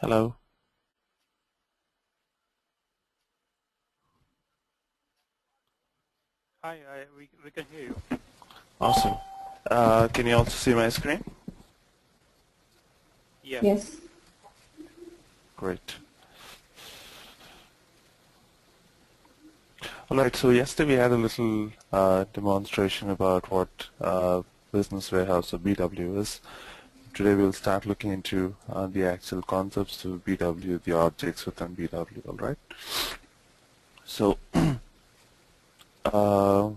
Hello. Hi, we can hear you. Awesome. Can you also see my screen? Yes. Yes. Great. All right. So yesterday we had a little demonstration about what business warehouse or BW is. Today we'll start looking into the actual concepts of BW, the objects within BW. All right. So uh,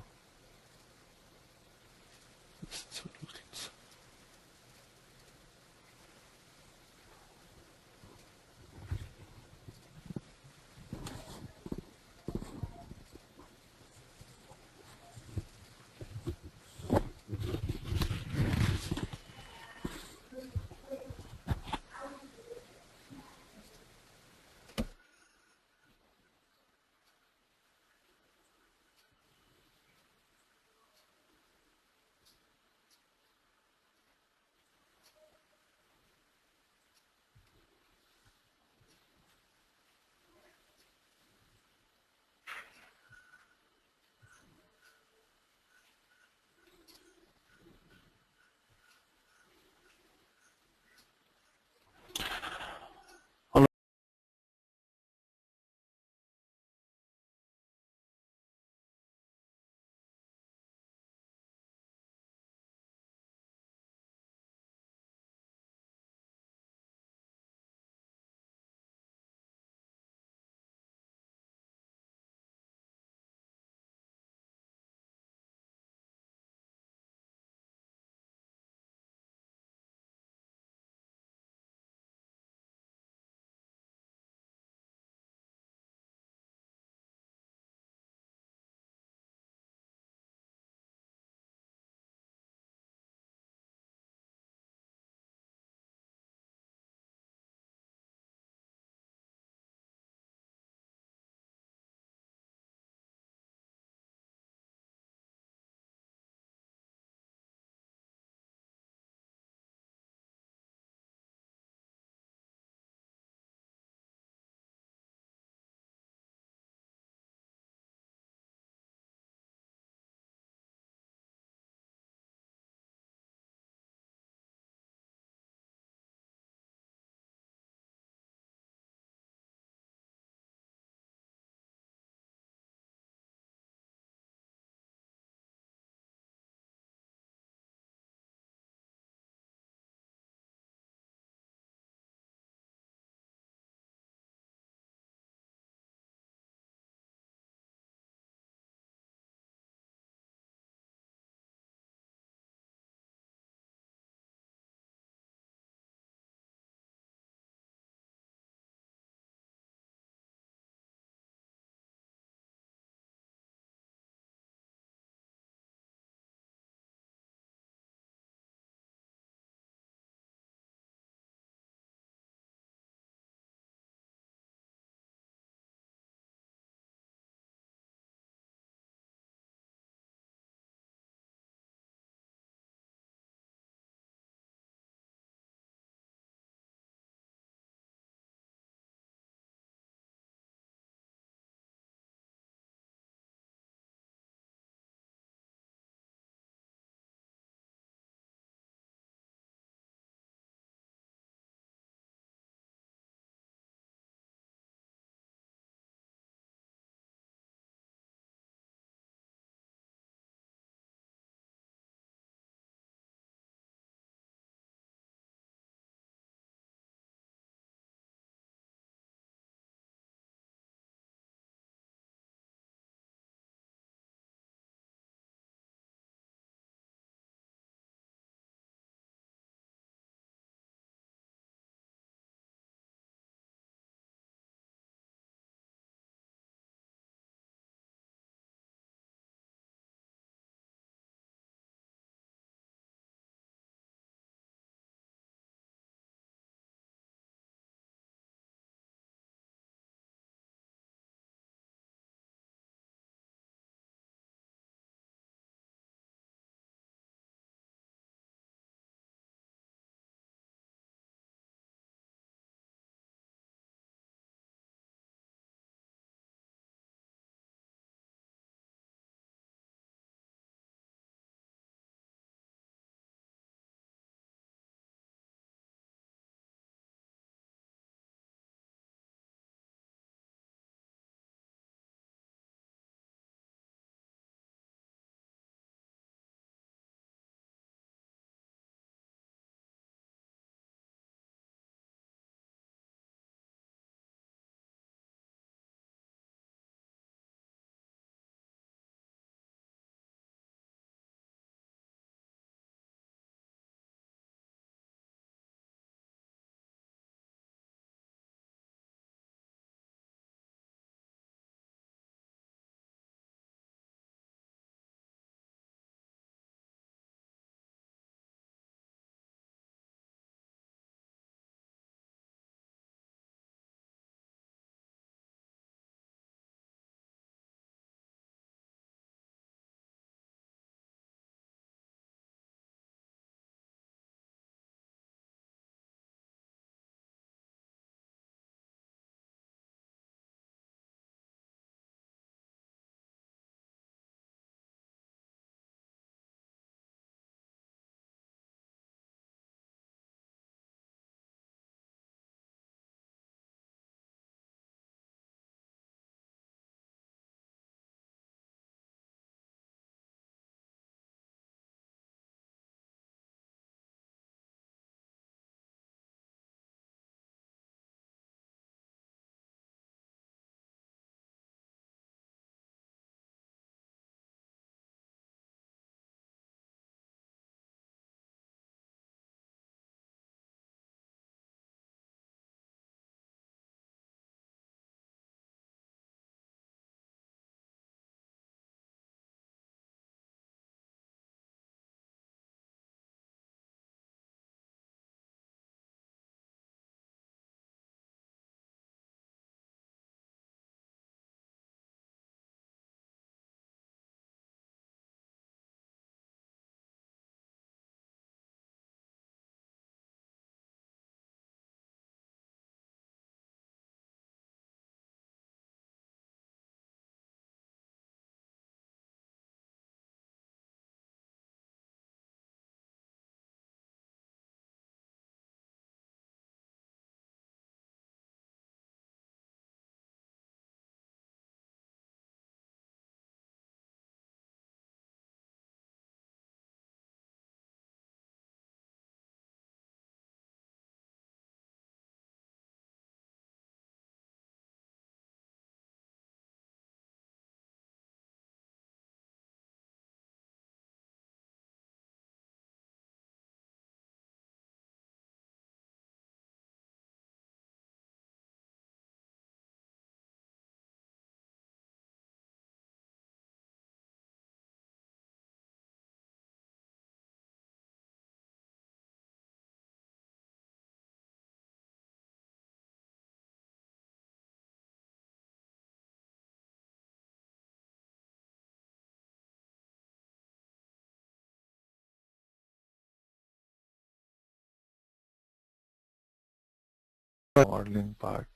modeling part.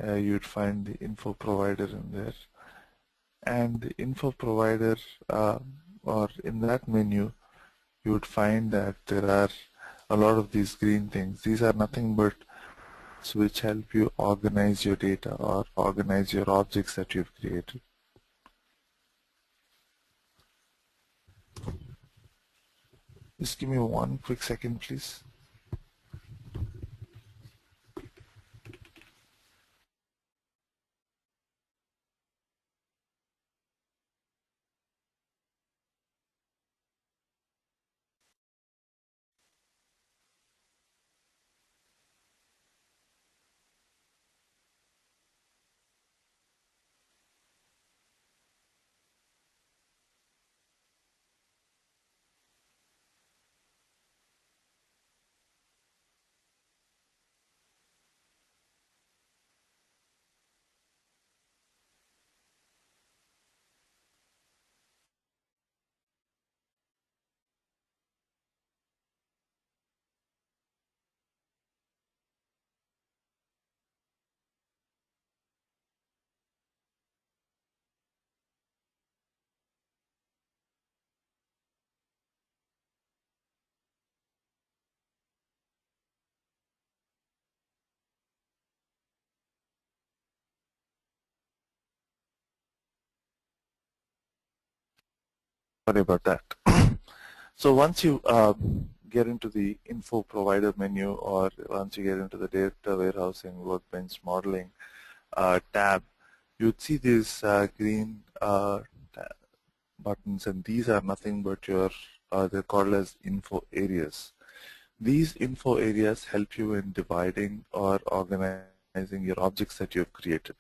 You'd find the info provider in there, and the info provider or in that menu you would find that there are a lot of these green things. These are nothing but which help you organize your data or organize your objects that you've created. Just give me one quick second, please. Sorry about that. So once you get into the info provider menu, or once you get into the data warehousing workbench modeling tab, you'd see these green buttons, and these are nothing but your they're called as info areas. These info areas help you in dividing or organizing your objects that you've created.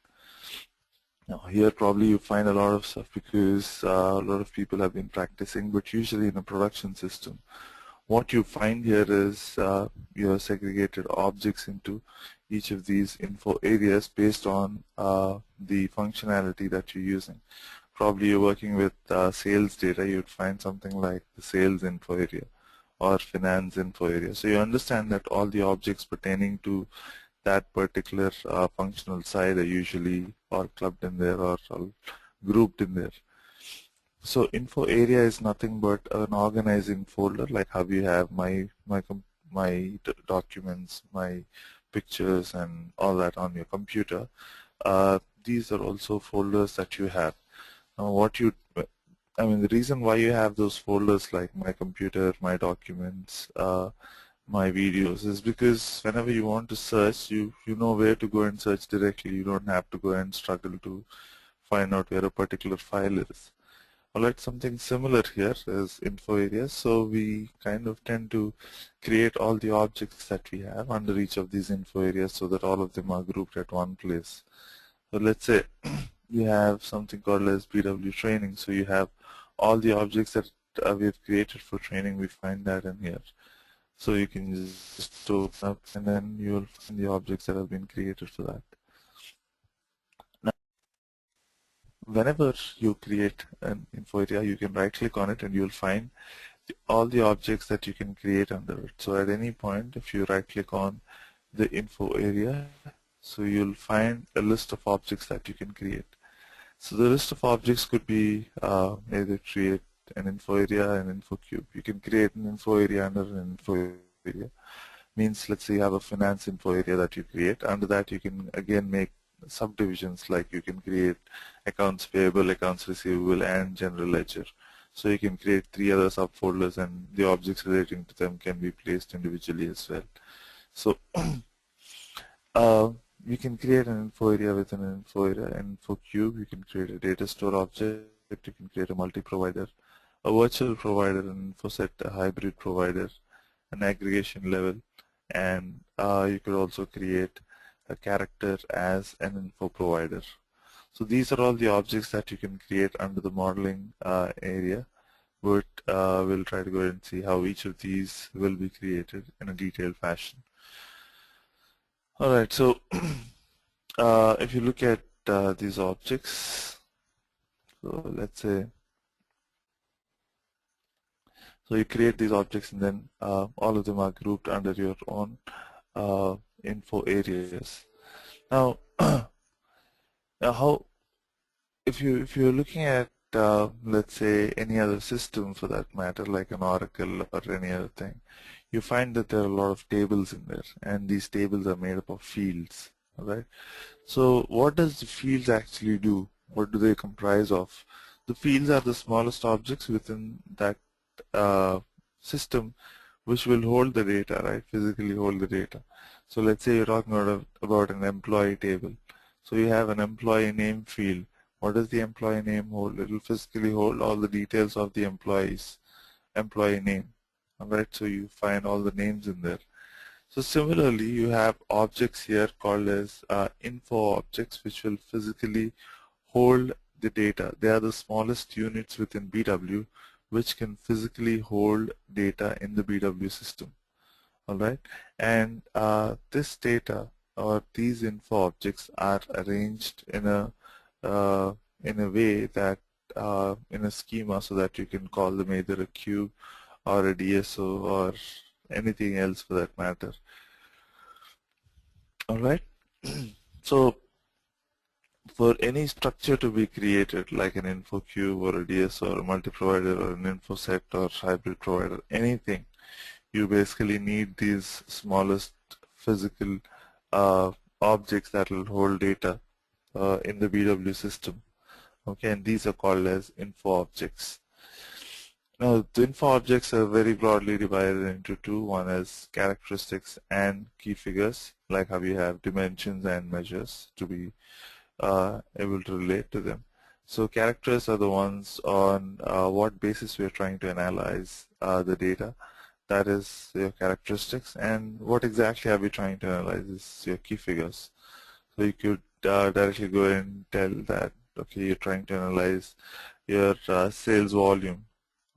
Now here probably you find a lot of stuff because a lot of people have been practicing, but usually in a production system what you find here is you have segregated objects into each of these info areas based on the functionality that you're using. Probably you're working with sales data, you'd find something like the sales info area or finance info area. So you understand that all the objects pertaining to that particular functional side are usually all clubbed in there or all grouped in there. So info area is nothing but an organizing folder, like how you have my documents, my pictures, and all that on your computer. These are also folders that you have. Now, the reason why you have those folders like my computer, my documents, my videos is because whenever you want to search, you know where to go and search directly. You don't have to go and struggle to find out where a particular file is. Alright, something similar here is info areas. So we kind of tend to create all the objects that we have under each of these info areas so that all of them are grouped at one place. So let's say you have something called as BW training. So you have all the objects that we've created for training. We find that in here. So you can just open up and then you will find the objects that have been created for that. Now, whenever you create an info area, you can right click on it and you'll find all the objects that you can create under it. So at any point, if you right click on the info area, so you'll find a list of objects that you can create. So the list of objects could be either create an info area, an info cube. You can create an info area under an info area. Means let's say you have a finance info area that you create. Under that you can again make subdivisions, like you can create accounts payable, accounts receivable, and general ledger. So you can create 3 other subfolders and the objects relating to them can be placed individually as well. So you can create an info area within an info area, and info cube you can create a data store object, you can create a multi-provider, a virtual provider, an info set, a hybrid provider, an aggregation level, and you could also create a character as an info provider. So these are all the objects that you can create under the modeling area, but we'll try to go ahead and see how each of these will be created in a detailed fashion. Alright, so if you look at these objects, so let's say, so you create these objects and then all of them are grouped under your own info areas. Now, how if you're looking at let's say any other system for that matter, like an Oracle or any other thing, you find that there are a lot of tables in there, and these tables are made up of fields. All right. So what does the fields actually do? What do they comprise of? The fields are the smallest objects within that uh, system which will hold the data, right? Physically hold the data. So let's say you're talking about an employee table. So you have an employee name field. What does the employee name hold? It will physically hold all the details of the employee name. Alright, so you find all the names in there. So similarly, you have objects here called as info objects, which will physically hold the data. They are the smallest units within BW which can physically hold data in the BW system. Alright, and this data or these info objects are arranged in a way that in a schema so that you can call them either a cube or a DSO or anything else for that matter. Alright, so for any structure to be created like an info cube or a DSO or a multi-provider or an info set or hybrid provider, anything, you basically need these smallest physical objects that will hold data in the BW system. Okay, and these are called as info objects. Now, the info objects are very broadly divided into two. One is characteristics and key figures, like how you have dimensions and measures to be able to relate to them. So characters are the ones on what basis we are trying to analyze the data. That is your characteristics, and what exactly are we trying to analyze is your key figures. So you could directly go and tell that, okay, you're trying to analyze your sales volume,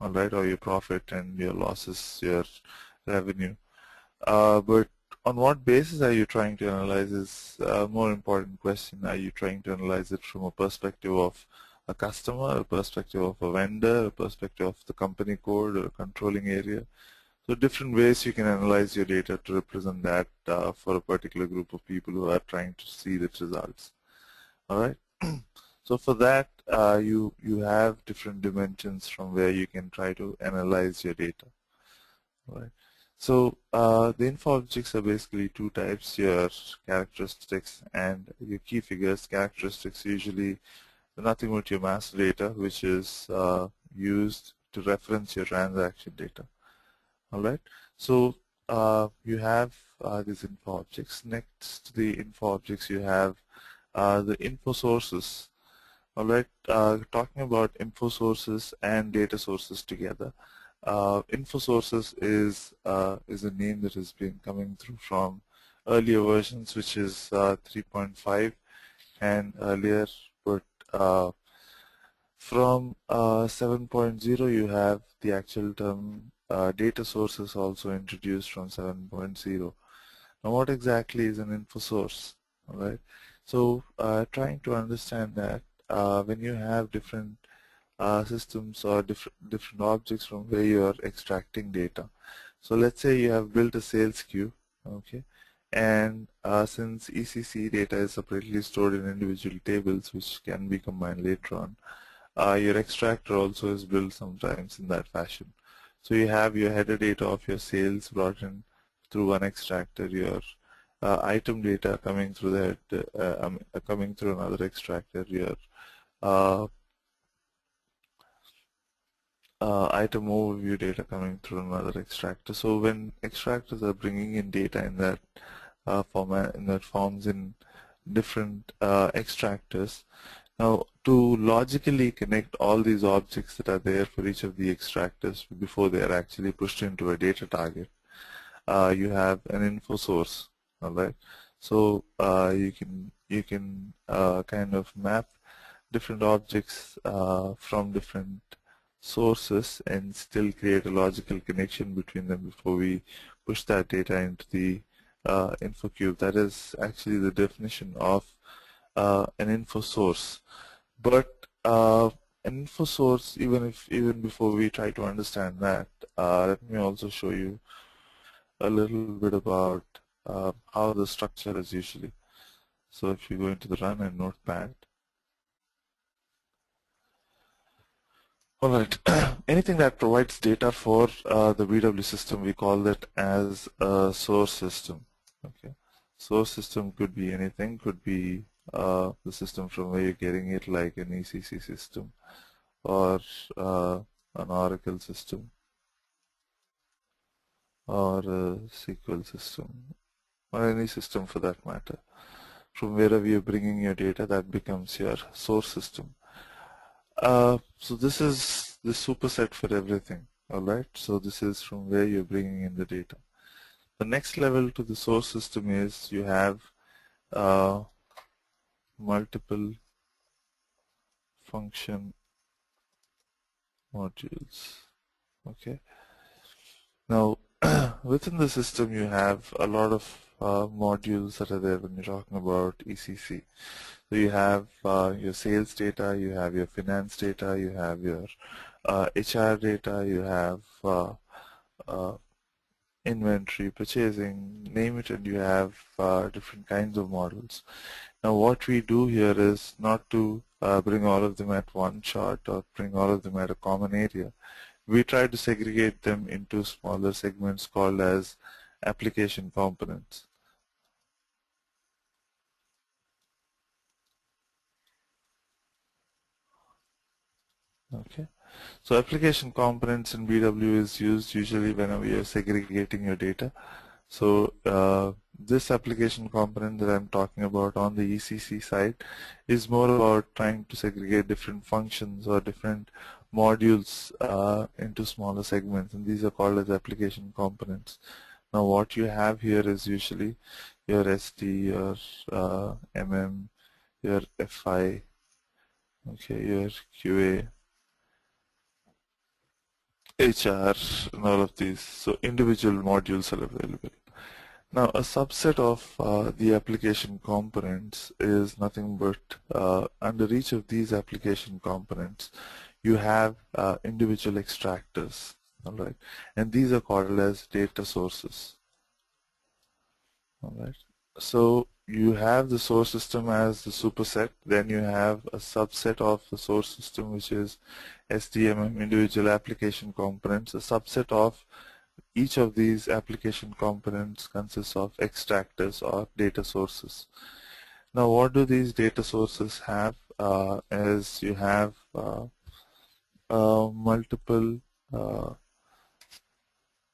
all right, or your profit and your losses, your revenue. But on what basis are you trying to analyze is a more important question. Are you trying to analyze it from a perspective of a customer, a perspective of a vendor, a perspective of the company code or a controlling area? So different ways you can analyze your data to represent that for a particular group of people who are trying to see the results. All right. So for that, you have different dimensions from where you can try to analyze your data. All right. So the info objects are basically two types: your characteristics and your key figures. Characteristics usually nothing but your master data, which is used to reference your transaction data. All right. So you have these info objects. Next to the info objects, you have the info sources. All right. Talking about info sources and data sources together. Info sources is a name that has been coming through from earlier versions, which is 3.5 and earlier, but from 7.0 you have the actual term data sources also introduced from 7.0. Now what exactly is an info source? All right. So trying to understand that when you have different systems or different objects from where you are extracting data. So let's say you have built a sales queue, okay, and since ECC data is separately stored in individual tables which can be combined later on, your extractor also is built sometimes in that fashion. So you have your header data of your sales brought in through one extractor, your item data coming through coming through another extractor, your uh, item overview data coming through another extractor. So when extractors are bringing in data in that format, in that forms in different extractors, now to logically connect all these objects that are there for each of the extractors before they are actually pushed into a data target, you have an info source. All right. So you can kind of map different objects from different sources and still create a logical connection between them before we push that data into the info cube. That is actually the definition of an info source. But an info source, even before we try to understand that, let me also show you a little bit about how the structure is usually. So if you go into the Run and Notepad, alright, anything that provides data for the BW system, we call that as a source system. Okay, source system could be anything, could be the system from where you're getting it, like an ECC system or an Oracle system or a SQL system or any system for that matter. From wherever you're bringing your data, that becomes your source system. So this is the superset for everything. Alright, so this is from where you're bringing in the data. The next level to the source system is you have multiple function modules. Okay. Now, within the system, you have a lot of modules that are there when you're talking about ECC. So you have your sales data, you have your finance data, you have your HR data, you have inventory, purchasing, name it, and you have different kinds of models. Now what we do here is not to bring all of them at one shot or bring all of them at a common area. We try to segregate them into smaller segments called as application components. Okay. So application components in BW is used usually whenever you're segregating your data. So this application component that I'm talking about on the ECC side is more about trying to segregate different functions or different modules into smaller segments, and these are called as application components. Now what you have here is usually your SD, your MM, your FI, okay, your QA, HR, and all of these. So individual modules are available. Now, a subset of the application components is nothing but under each of these application components, you have individual extractors, all right, and these are called as data sources, all right. So you have the source system as the superset, then you have a subset of the source system, which is SDMM, individual application components. A subset of each of these application components consists of extractors or data sources. Now what do these data sources have is you have multiple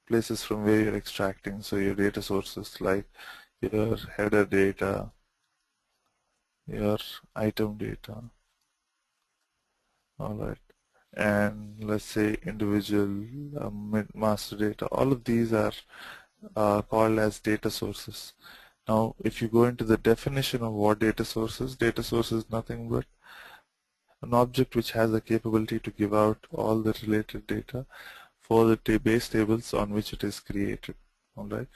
places from where you're extracting. So your data sources like your header data, your item data, alright, and let's say individual master data. All of these are called as data sources. Now if you go into the definition of what data source is nothing but an object which has the capability to give out all the related data for the base tables on which it is created. Alright,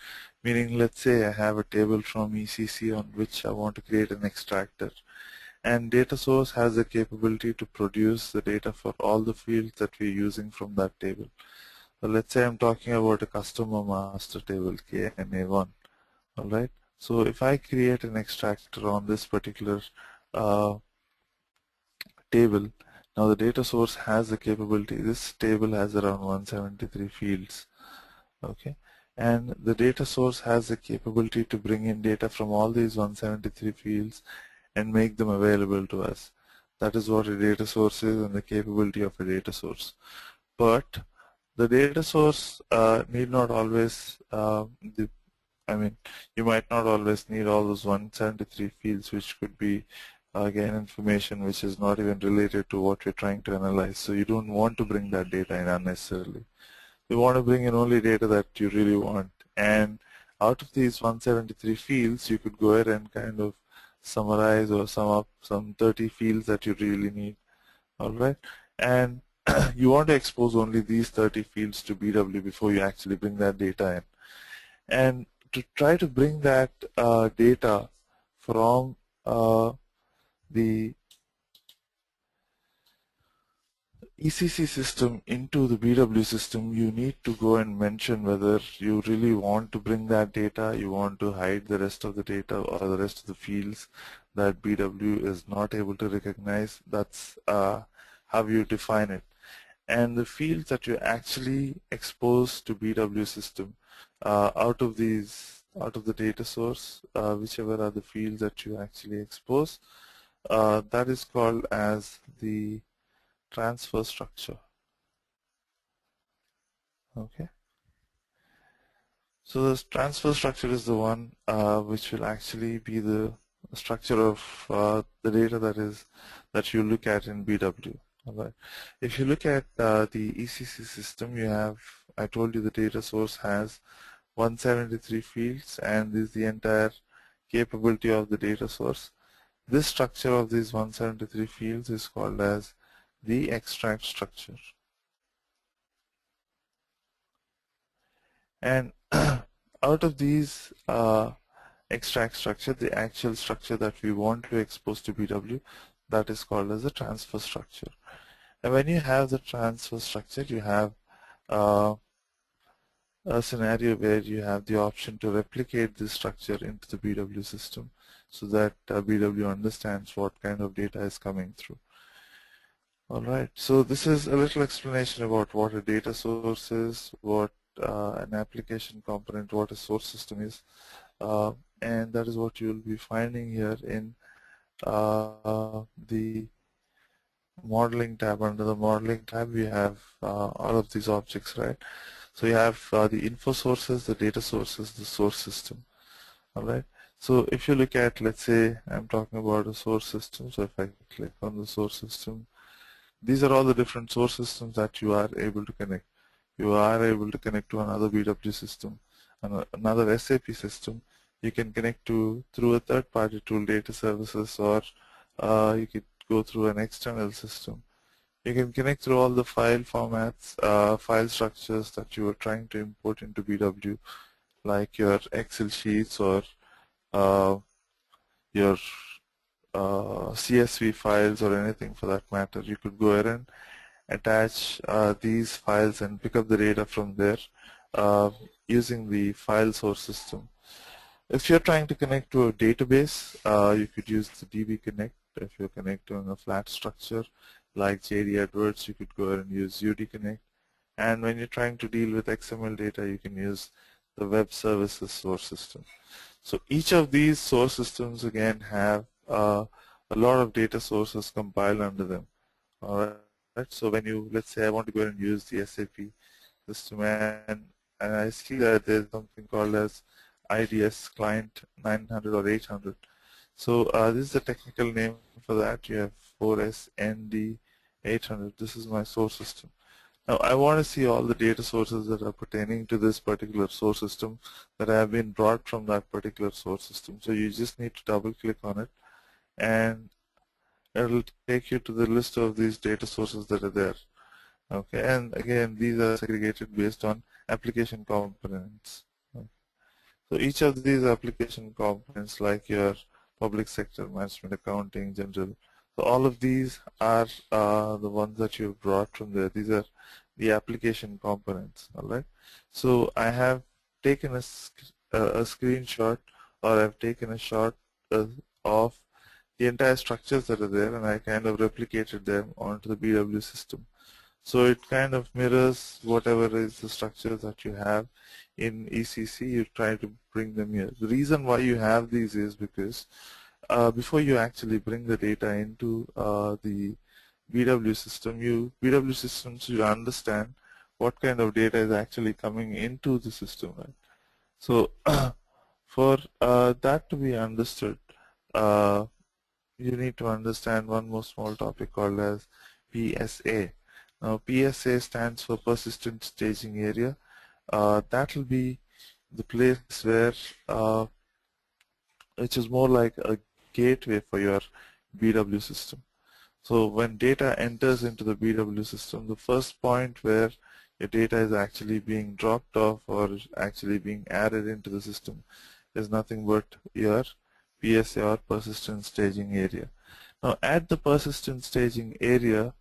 meaning let's say I have a table from ECC on which I want to create an extractor, and data source has the capability to produce the data for all the fields that we're using from that table. So let's say I'm talking about a customer master table KNA1. Alright, so if I create an extractor on this particular table, now the data source has the capability, this table has around 173 fields, okay, and the data source has the capability to bring in data from all these 173 fields and make them available to us. That is what a data source is and the capability of a data source. But the data source need not always, you might not always need all those 173 fields, which could be again information which is not even related to what you're trying to analyze. So you don't want to bring that data in unnecessarily. You want to bring in only data that you really want, and out of these 173 fields you could go ahead and kind of summarize or sum up some 30 fields that you really need. Alright, and you want to expose only these 30 fields to BW before you actually bring that data in. And to try to bring that data from the ECC system into the BW system, you need to go and mention whether you really want to bring that data, you want to hide the rest of the data or the rest of the fields that BW is not able to recognize. That's how you define it. And the fields that you actually expose to BW system out of the data source, whichever are the fields that you actually expose, that is called as the transfer structure. Okay, so this transfer structure is the one which will actually be the structure of the data that you look at in BW. Alright. If you look at the ECC system, you have, I told you the data source has 173 fields, and this is the entire capability of the data source. This structure of these 173 fields is called as the extract structure. And out of these extract structure, the actual structure that we want to expose to BW, that is called as the transfer structure. And when you have the transfer structure, you have a scenario where you have the option to replicate this structure into the BW system so that BW understands what kind of data is coming through. Alright, so this is a little explanation about what a data source is, what an application component, what a source system is, and that is what you will be finding here in the modeling tab. Under the modeling tab, we have all of these objects, right? So you have the info sources, the data sources, the source system. Alright, so if you look at, let's say I'm talking about a source system, so if I click on the source system, these are all the different source systems that you are able to connect. You are able to connect to another BW system, another SAP system. You can connect to through a third-party tool, data services, or you could go through an external system. You can connect through all the file formats, file structures that you are trying to import into BW, like your Excel sheets or your CSV files or anything for that matter. You could go ahead and attach these files and pick up the data from there using the file source system. If you're trying to connect to a database, you could use the DB Connect. If you're connecting a flat structure like JD Edwards, you could go ahead and use UD Connect. And when you're trying to deal with XML data, you can use the web services source system. So each of these source systems again have a lot of data sources compiled under them. All right. So when you, let's say I want to go and use the SAP system, and I see that there's something called as IDS client 900 or 800. So this is the technical name for that. You have 4SND 800. This is my source system. Now I want to see all the data sources that are pertaining to this particular source system that have been brought from that particular source system. So you just need to double click on it, and it will take you to the list of these data sources that are there. Okay, and again, these are segregated based on application components. Okay. So each of these application components, like your public sector, management, accounting, general, so all of these are the ones that you've brought from there. These are the application components. All right. So I have taken a screenshot, or I've taken a shot of the entire structures that are there, and I kind of replicated them onto the BW system. So it kind of mirrors whatever is the structure that you have in ECC. You try to bring them here. The reason why you have these is because before you actually bring the data into the BW system, BW systems, you understand what kind of data is actually coming into the system, right? So for that to be understood, you need to understand one more small topic called as PSA. Now PSA stands for Persistent Staging Area. That will be the place where which is more like a gateway for your BW system. So when data enters into the BW system, the first point where your data is actually being dropped off or actually being added into the system is nothing but your PSA, or Persistent Staging Area. Now at the Persistent Staging Area,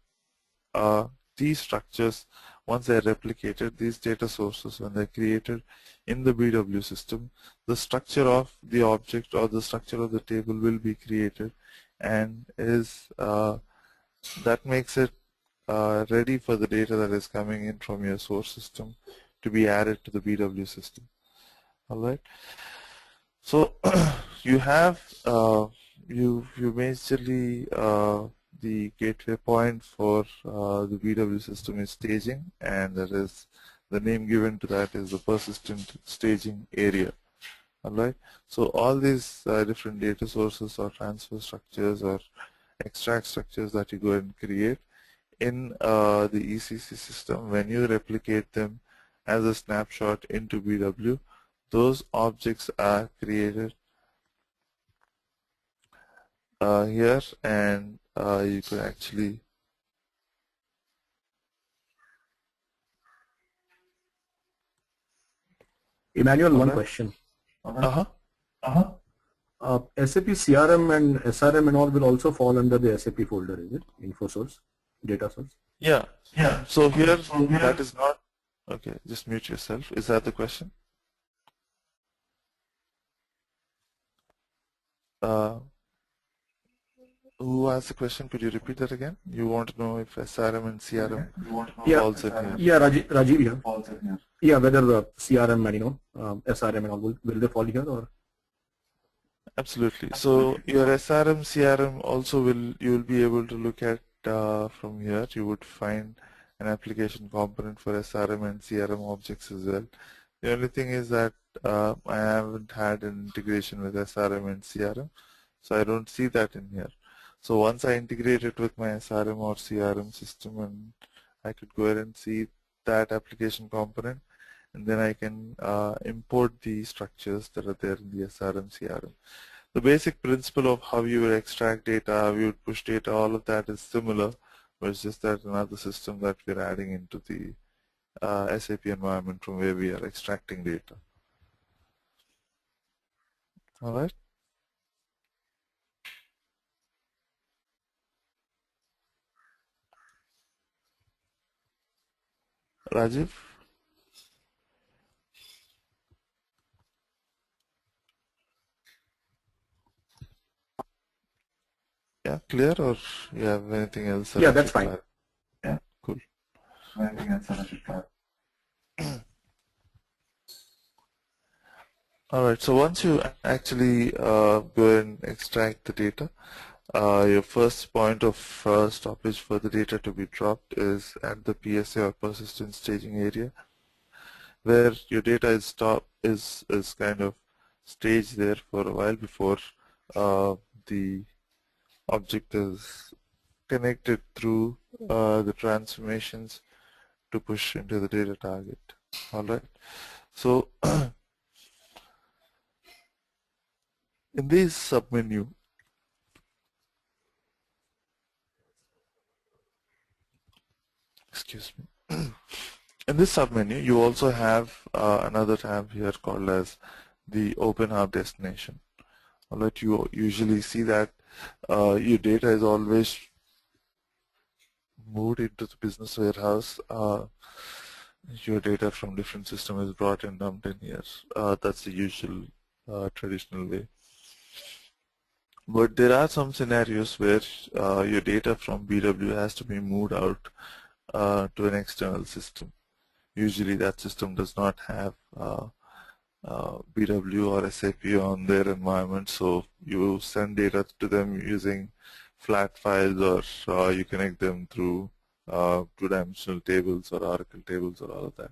these structures, once they're replicated, these data sources, when they're created in the BW system, the structure of the object or the structure of the table will be created, and that makes it ready for the data that is coming in from your source system to be added to the BW system. All right. So you have you majorly the gateway point for the BW system is staging, and that is the name given to that is the persistent staging area. All right. So all these different data sources or transfer structures or extract structures that you go and create in the ECC system, when you replicate them as a snapshot into BW, those objects are created here, and you could actually Emmanuel, one question. uh-huh. SAP CRM and SRM and all will also fall under the SAP folder, is it? Info source, data source? Yeah. So here that is not okay. Just mute yourself. Is that the question? Who asked the question? Could you repeat that again? You want to know if SRM and CRM falls in here? Yeah, Rajiv here. Yeah, whether the CRM and SRM and all will they fall here or? Absolutely. So your SRM, CRM also you will be able to look at from here. You would find an application component for SRM and CRM objects as well. The only thing is that I haven't had an integration with SRM and CRM, so I don't see that in here. So once I integrate it with my SRM or CRM system, and I could go ahead and see that application component, and then I can import the structures that are there in the SRM, CRM. The basic principle of how you would extract data, how you would push data, all of that is similar, but it's just that another system that we're adding into the SAP environment from where we are extracting data. All right. Rajiv? Yeah, clear, or you have anything else? Yeah, that's fine. Yeah, cool. Anything else I should try? All right, so once you actually go and extract the data, your first point of stoppage for the data to be dropped is at the PSA or persistent staging area, where your data is kind of staged there for a while before the object is connected through the transformations to push into the data target. All right, so in this submenu, excuse me, in this submenu you also have another tab here called as the Open Hub destination. All right, you usually see that your data is always moved into the business warehouse. Your data from different systems is brought and dumped in here. That's the usual traditional way. But there are some scenarios where your data from BW has to be moved out to an external system. Usually that system does not have BW or SAP on their environment, so you send data to them using flat files, or you connect them through two-dimensional tables or Oracle tables or all of that.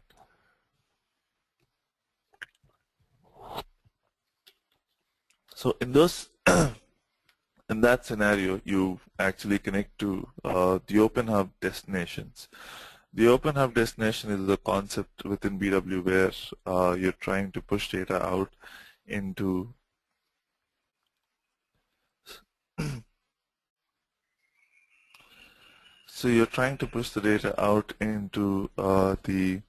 So in those in that scenario, you actually connect to the Open Hub destinations. The Open Hub destination is a concept within BW where you're trying to push data out into so you're trying to push the data out into the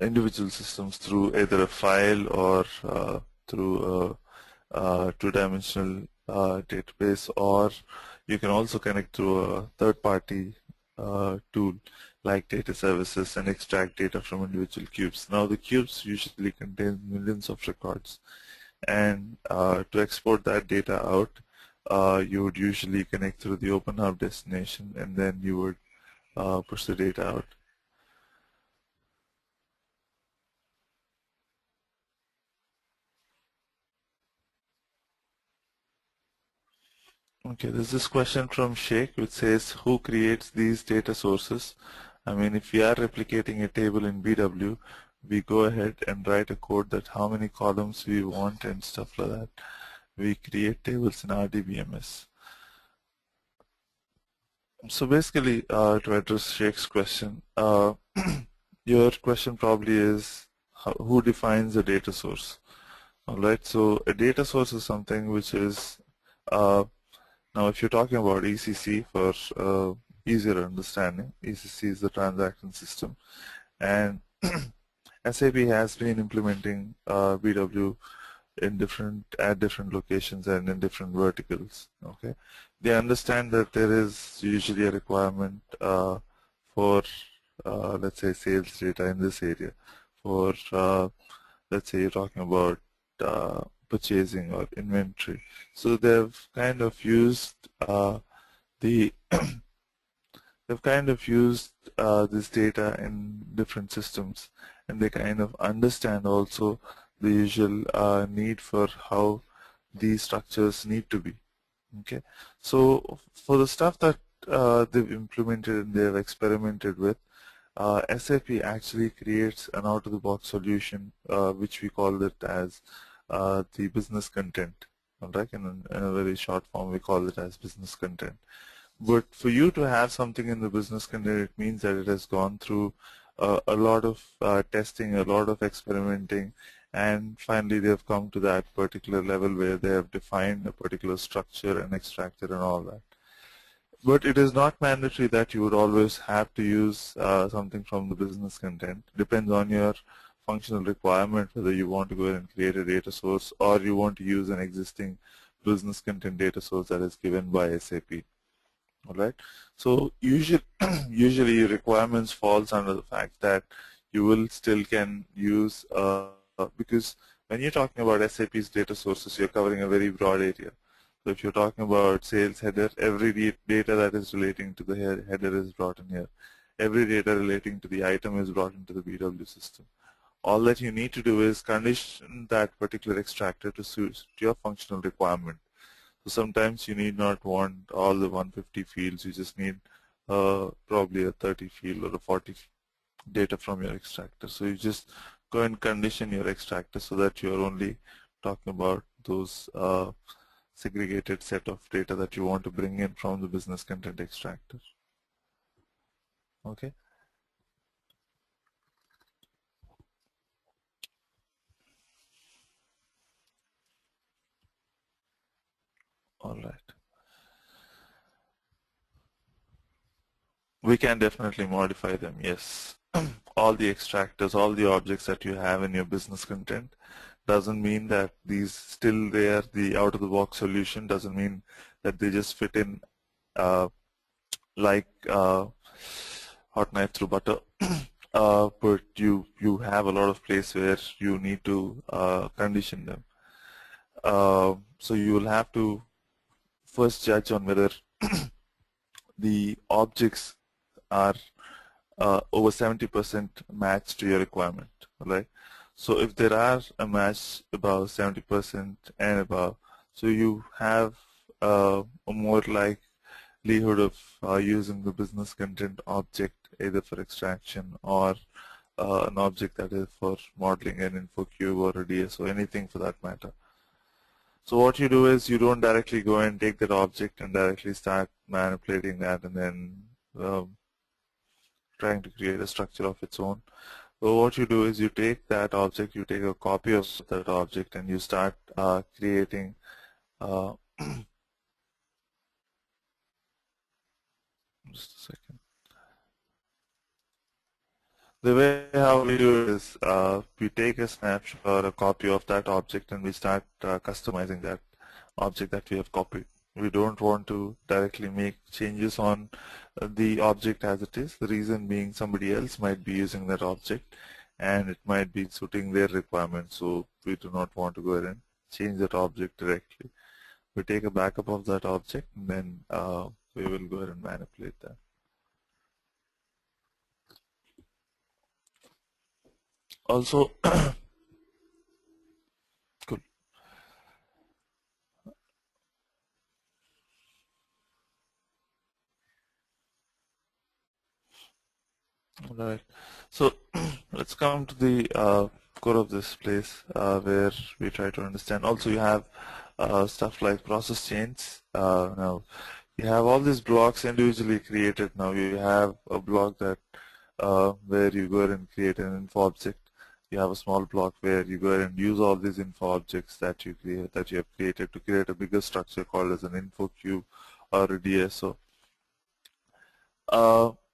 individual systems through either a file or through a two-dimensional database, or you can also connect through a third-party tool like data services and extract data from individual cubes. Now the cubes usually contain millions of records, and to export that data out, you would usually connect through the Open Hub destination, and then you would push the data out. Okay, there's this question from Sheikh which says, who creates these data sources? I mean, if we are replicating a table in BW, we go ahead and write a code that how many columns we want and stuff like that. We create tables in RDBMS. So basically, to address Sheikh's question, your question probably is, who defines a data source? Alright, so a data source is something which is now, if you're talking about ECC for easier understanding, ECC is the transaction system, and SAP has been implementing BW at different locations and in different verticals. Okay, they understand that there is usually a requirement for let's say sales data in this area. For let's say you're talking about purchasing or inventory. So they've kind of used the they've kind of used this data in different systems, and they kind of understand also the usual need for how these structures need to be. Okay, so for the stuff that they've implemented and they've experimented with, SAP actually creates an out-of-the-box solution, which we call it as the business content. Alright, in a very short form, we call it as business content. But for you to have something in the business content, it means that it has gone through a lot of testing, a lot of experimenting, and finally they have come to that particular level where they have defined a particular structure and extractor and all that. But it is not mandatory that you would always have to use something from the business content. Depends on your functional requirement, whether you want to go ahead and create a data source or you want to use an existing business content data source that is given by SAP. Alright, so usually requirements falls under the fact that you will still can use because when you're talking about SAP's data sources, you're covering a very broad area. So if you're talking about sales header, every data that is relating to the header is brought in here. Every data relating to the item is brought into the BW system. All that you need to do is condition that particular extractor to suit your functional requirement. So sometimes you need not want all the 150 fields, you just need probably a 30 field or a 40 data from your extractor. So you just go and condition your extractor so that you're only talking about those segregated set of data that you want to bring in from the business content extractor. Okay. All right. We can definitely modify them, yes. All the extractors, all the objects that you have in your business content doesn't mean that these still there, the out-of-the-box solution doesn't mean that they just fit in like hot knife through butter. But you have a lot of place where you need to condition them. So you will have to first judge on whether the objects are over 70% match to your requirement, right? So if there are a match about 70% and above, so you have a more likelihood of using the business content object either for extraction or an object that is for modeling an info cube or a DSO, anything for that matter. So what you do is you don't directly go and take that object and directly start manipulating that and then trying to create a structure of its own. So what you do is you take that object, you take a copy of that object, and you start creating just a second. The way how we do it is we take a snapshot or a copy of that object and we start customizing that object that we have copied. we don't want to directly make changes on the object as it is. The reason being somebody else might be using that object and it might be suiting their requirements, so we do not want to go ahead and change that object directly. We take a backup of that object and then we will go ahead and manipulate that. Also, cool. All right. So let's come to the core of this place where we try to understand. Also, you have stuff like process chains. Now, you have all these blocks individually created. Now, you have a block that where you go ahead and create an info object. You have a small block where you go ahead and use all these info objects that you have created to create a bigger structure called as an info cube or a DSO.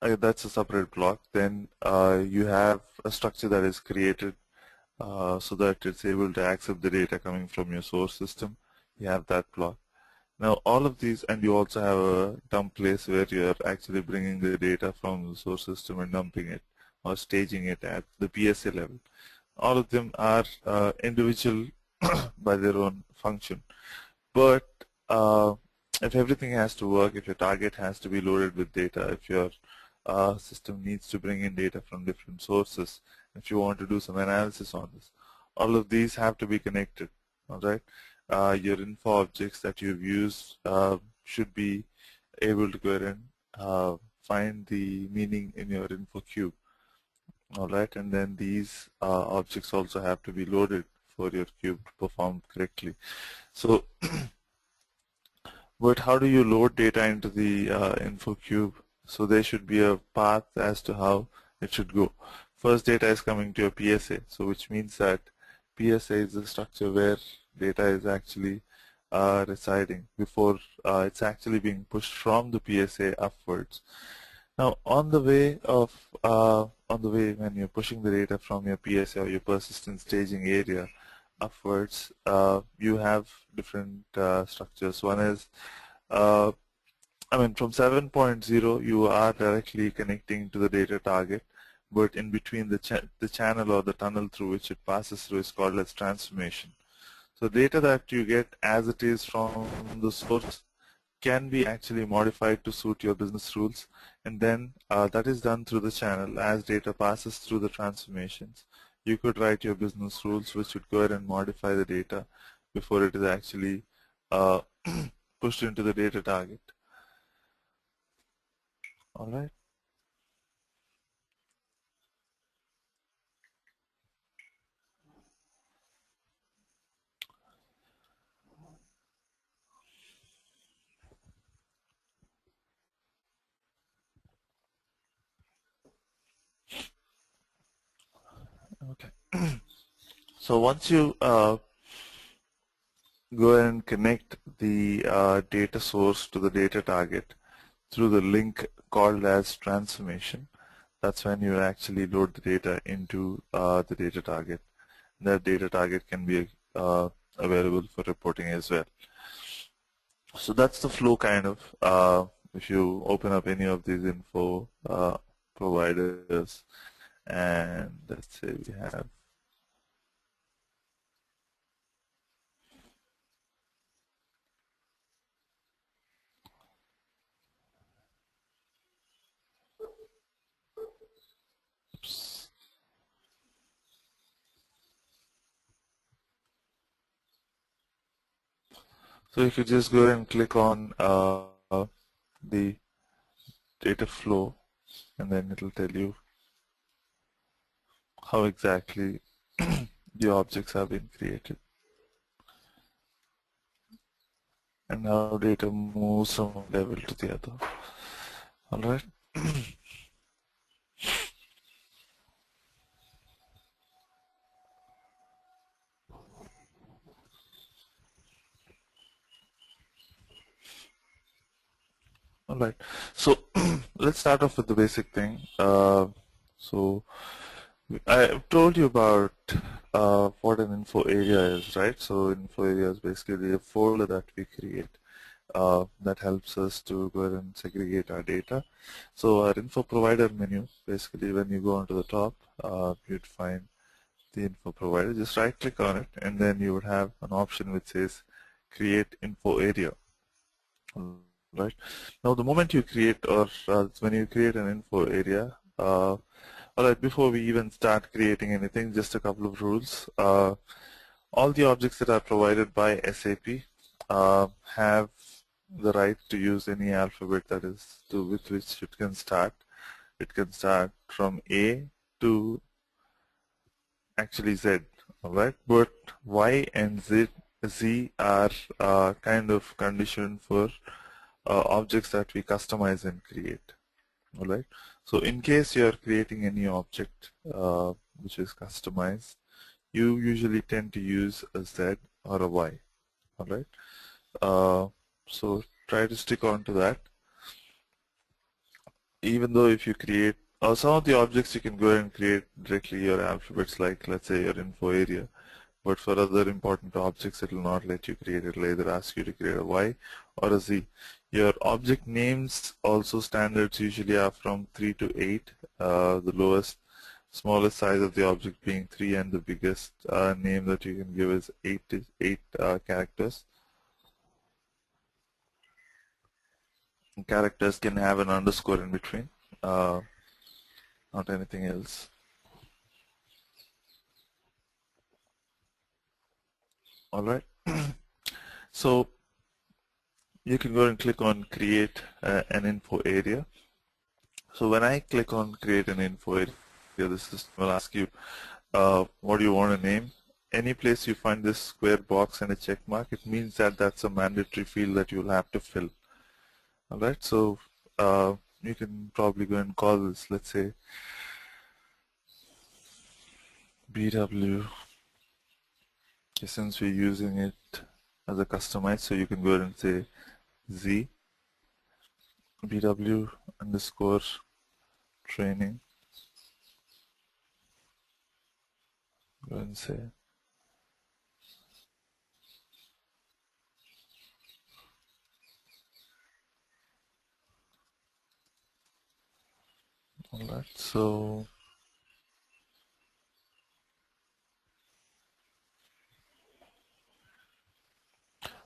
That's a separate block. Then you have a structure that is created so that it's able to accept the data coming from your source system. You have that block. Now all of these, and you also have a dump place where you are actually bringing the data from the source system and dumping it or staging it at the PSA level. All of them are individual by their own function. But if everything has to work, if your target has to be loaded with data, if your system needs to bring in data from different sources, if you want to do some analysis on this, all of these have to be connected. All right, your info objects that you've used should be able to go ahead and find the meaning in your info cube. All right, and then these objects also have to be loaded for your cube to perform correctly. So but how do you load data into the info cube? So there should be a path as to how it should go. First, data is coming to your PSA, so which means that PSA is the structure where data is actually residing before it's actually being pushed from the PSA upwards. Now, on the way when you're pushing the data from your PSA or your persistent staging area upwards, you have different structures. One is, from 7.0, you are directly connecting to the data target, but in between the channel or the tunnel through which it passes through is called as transformation. So data that you get as it is from the source can be actually modified to suit your business rules, and then that is done through the channel. As data passes through the transformations, you could write your business rules which would go ahead and modify the data before it is actually pushed into the data target. All right. Okay. So once you go ahead and connect the data source to the data target through the link called as transformation, that's when you actually load the data into the data target. That data target can be available for reporting as well. So that's the flow kind of if you open up any of these info providers, and let's say we have so if you just go and click on the data flow, and then it will tell you how exactly the objects have been created and how data moves from one level to the other. All right. All right. So let's start off with the basic thing. So I told you about what an info area is, right? So info area is basically a folder that we create that helps us to go ahead and segregate our data. So our info provider menu, basically when you go onto the top, you'd find the info provider. Just right click on it and then you would have an option which says create info area. Right. Now the moment you create or when you create an info area, alright, before we even start creating anything, just a couple of rules. All the objects that are provided by SAP have the right to use any alphabet that is with which it can start. It can start from A to actually Z, alright? But Y and Z are kind of conditioned for objects that we customize and create, alright? So in case you are creating any object which is customized, you usually tend to use a Z or a Y, alright? So try to stick on to that. Even though if you create some of the objects, you can go ahead and create directly your alphabets, like let's say your info area, but for other important objects it will not let you create it. It'll either ask you to create a Y or a Z. Your object names also standards usually are from 3 to 8, the smallest size of the object being 3, and the biggest name that you can give is 8 characters. Characters can have an underscore in between, not anything else. Alright, so you can go and click on create an info area. So when I click on create an info area, the system will ask you what do you want to name. Any place you find this square box and a check mark, it means that that's a mandatory field that you'll have to fill. Alright, so you can probably go and call this, let's say, BW. Okay, since we're using it as a customized, so you can go ahead and say Z BW underscore training. Go ahead and say alright, so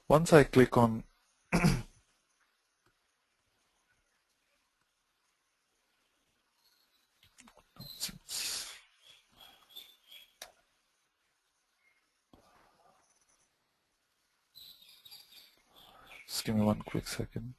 once I click on just give me one quick second.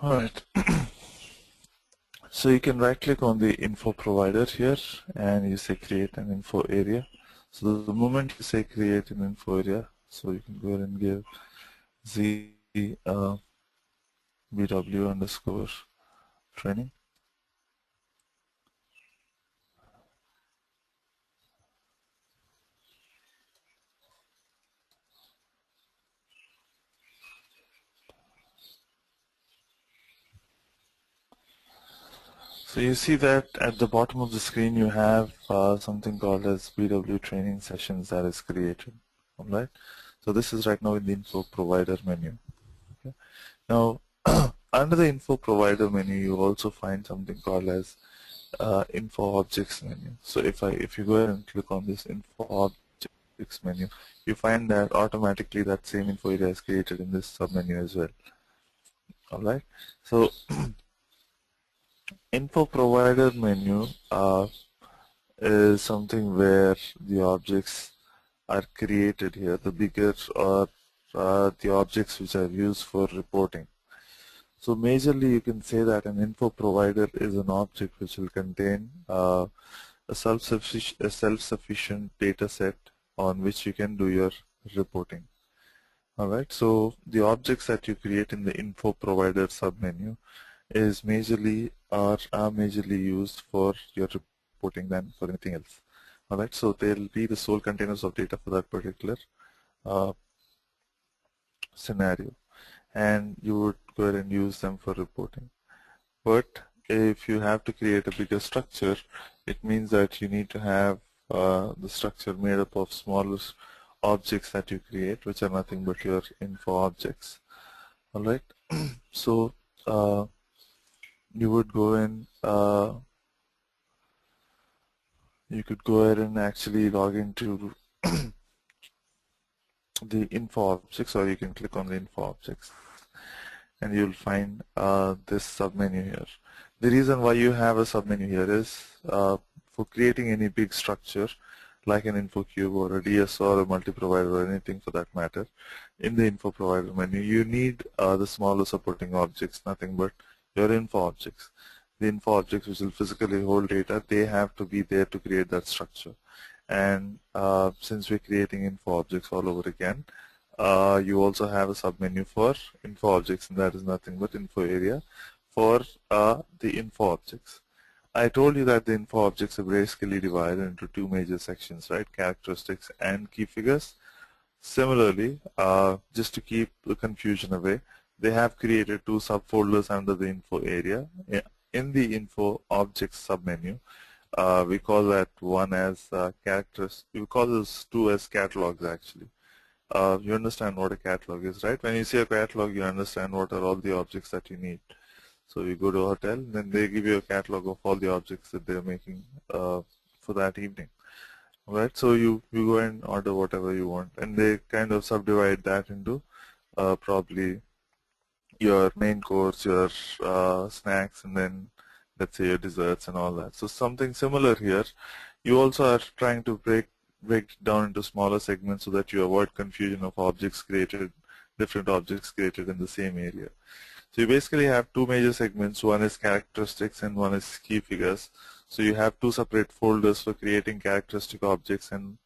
Alright, so you can right click on the info provider here and you say create an info area. So the moment you say create an info area, so you can go ahead and give z bw underscore training. So you see that at the bottom of the screen you have something called as BW training sessions that is created. Alright, so this is right now in the info provider menu. Okay. Now under the info provider menu you also find something called as info objects menu. So if you go ahead and click on this info objects menu, you find that automatically that same info area is created in this sub menu as well. Alright, so info provider menu is something where the objects are created here, the bigger or the objects which are used for reporting. So majorly you can say that an info provider is an object which will contain a self-sufficient data set on which you can do your reporting. Alright, so the objects that you create in the info provider submenu is majorly are majorly used for your reporting than for anything else. Alright, so they'll be the sole containers of data for that particular scenario, and you would go ahead and use them for reporting. But if you have to create a bigger structure, it means that you need to have the structure made up of smaller objects that you create, which are nothing but your info objects. Alright, so you would go in, you could go ahead and actually log into the info objects, or you can click on the info objects and you'll find this submenu here. The reason why you have a submenu here is for creating any big structure like an info cube or a DSO or a multi-provider or anything for that matter. In the info provider menu, you need the smaller supporting objects, nothing but your info objects. The info objects which will physically hold data, they have to be there to create that structure. And since we're creating info objects all over again, you also have a submenu for info objects, and that is nothing but info area for the info objects. I told you that the info objects are basically divided into two major sections, right? Characteristics and key figures. Similarly, just to keep the confusion away, they have created two subfolders under the info area. In the info objects submenu, we call that one as characters. We call those two as catalogs actually. You understand what a catalog is, right? When you see a catalog, you understand what are all the objects that you need. So you go to a hotel, then they give you a catalog of all the objects that they're making for that evening. Right? So you go and order whatever you want, and they kind of subdivide that into probably your main course, your snacks, and then let's say your desserts and all that. So something similar here. You also are trying to break down into smaller segments so that you avoid confusion of objects created, different objects created in the same area. So you basically have two major segments. One is characteristics and one is key figures. So you have two separate folders for creating characteristic objects and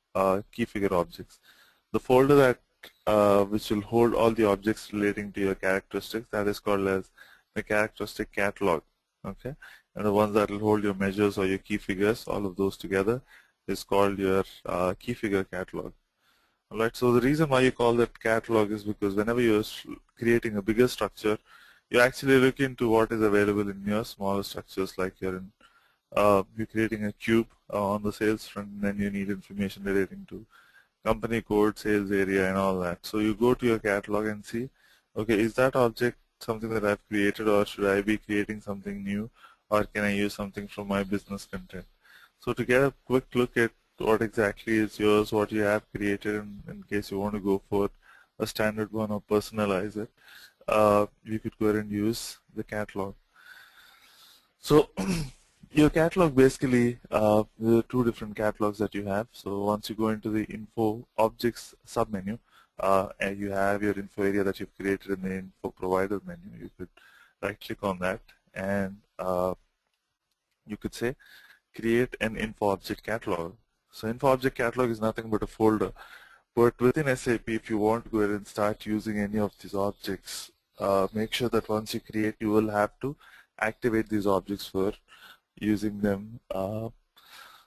key figure objects. The folder that which will hold all the objects relating to your characteristics, that is called as the characteristic catalog. Okay, and the ones that will hold your measures or your key figures, all of those together, is called your key figure catalog. Alright, so the reason why you call that catalog is because whenever you're creating a bigger structure, you actually look into what is available in your smaller structures, like you're creating a cube on the sales front, and then you need information relating to company code, sales area, and all that. So you go to your catalog and see, okay, is that object something that I've created, or should I be creating something new, or can I use something from my business content? So to get a quick look at what exactly is yours, what you have created, in case you want to go for a standard one or personalize it, you could go ahead and use the catalog. So your catalog basically, there are two different catalogs that you have. So once you go into the info objects submenu, and you have your info area that you've created in the info provider menu, you could right click on that, and you could say create an info object catalog. So info object catalog is nothing but a folder. But within SAP, if you want to go ahead and start using any of these objects, make sure that once you create, you will have to activate these objects for using them.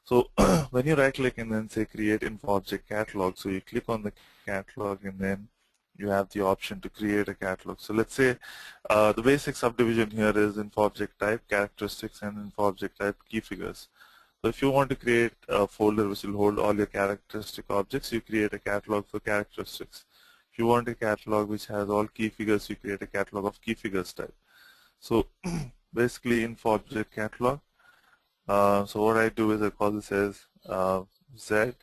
So when you right click and then say create info object catalog, so you click on the catalog and then you have the option to create a catalog. So let's say the basic subdivision here is info object type, characteristics, and info object type key figures. So if you want to create a folder which will hold all your characteristic objects, you create a catalog for characteristics. If you want a catalog which has all key figures, you create a catalog of key figures type. So basically info object catalog. So what I do is I call this as Z